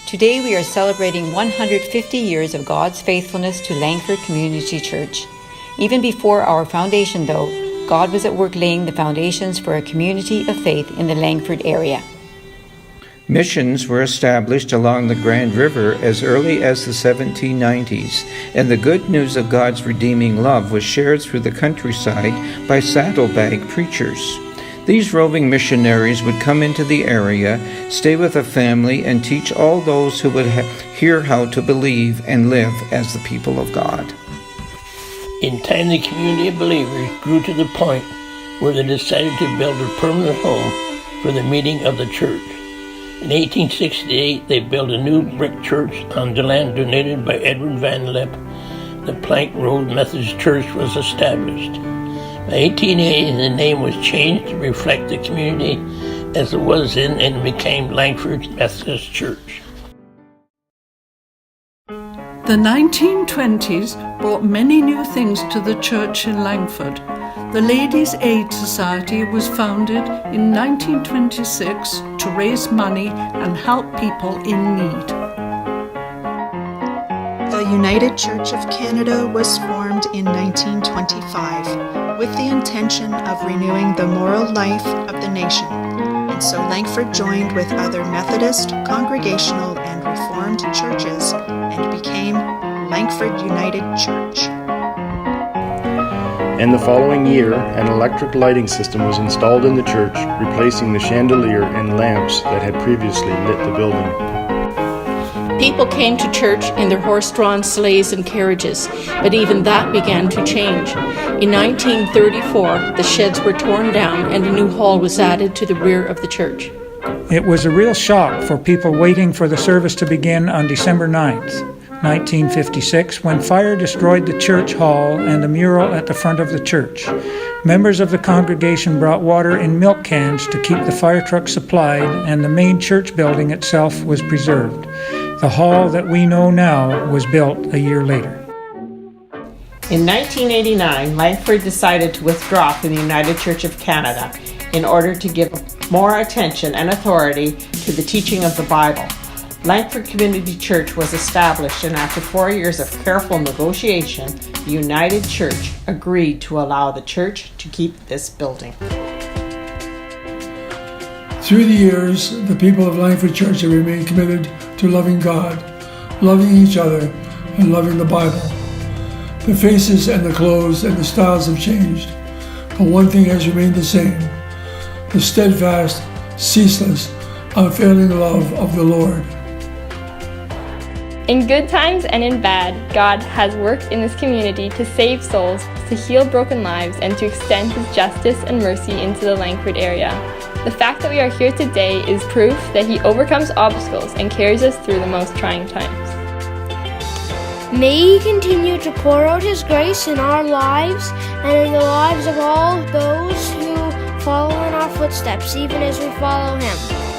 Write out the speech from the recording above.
Today we are celebrating 150 years of God's faithfulness to Langford Community Church. Even before our foundation, though, God was at work laying the foundations for a community of faith in the Langford area. Missions were established along the Grand River as early as the 1790s, and the good news of God's redeeming love was shared through the countryside by saddlebag preachers. These roving missionaries would come into the area, stay with a family, and teach all those who would hear how to believe and live as the people of God. In time, the community of believers grew to the point where they decided to build a permanent home for the meeting of the church. In 1868, they built a new brick church on the land donated by Edward Van Lip. The Plank Road Methodist Church was established. By 1880, the name was changed to reflect the community as it was in and became Langford Methodist Church. The 1920s brought many new things to the church in Langford. The Ladies' Aid Society was founded in 1926 to raise money and help people in need. The United Church of Canada was formed in 1925 with the intention of renewing the moral life of the nation, and so Langford joined with other Methodist, Congregational, and Reformed churches and became Langford United Church. In the following year, an electric lighting system was installed in the church, replacing the chandelier and lamps that had previously lit the building. People came to church in their horse-drawn sleighs and carriages, but even that began to change. In 1934, the sheds were torn down and a new hall was added to the rear of the church. It was a real shock for people waiting for the service to begin on December 9th, 1956, when fire destroyed the church hall and the mural at the front of the church. Members of the congregation brought water in milk cans to keep the fire truck supplied, and the main church building itself was preserved. The hall that we know now was built a year later. In 1989, Langford decided to withdraw from the United Church of Canada in order to give more attention and authority to the teaching of the Bible. Langford Community Church was established, and after 4 years of careful negotiation, the United Church agreed to allow the church to keep this building. Through the years, the people of Langford Church have remained committed to loving God, loving each other, and loving the Bible. The faces and the clothes and the styles have changed, but one thing has remained the same: the steadfast, ceaseless, unfailing love of the Lord. In good times and in bad, God has worked in this community to save souls, to heal broken lives, and to extend His justice and mercy into the Langford area. The fact that we are here today is proof that He overcomes obstacles and carries us through the most trying times. May He continue to pour out His grace in our lives and in the lives of all those who follow in our footsteps, even as we follow Him.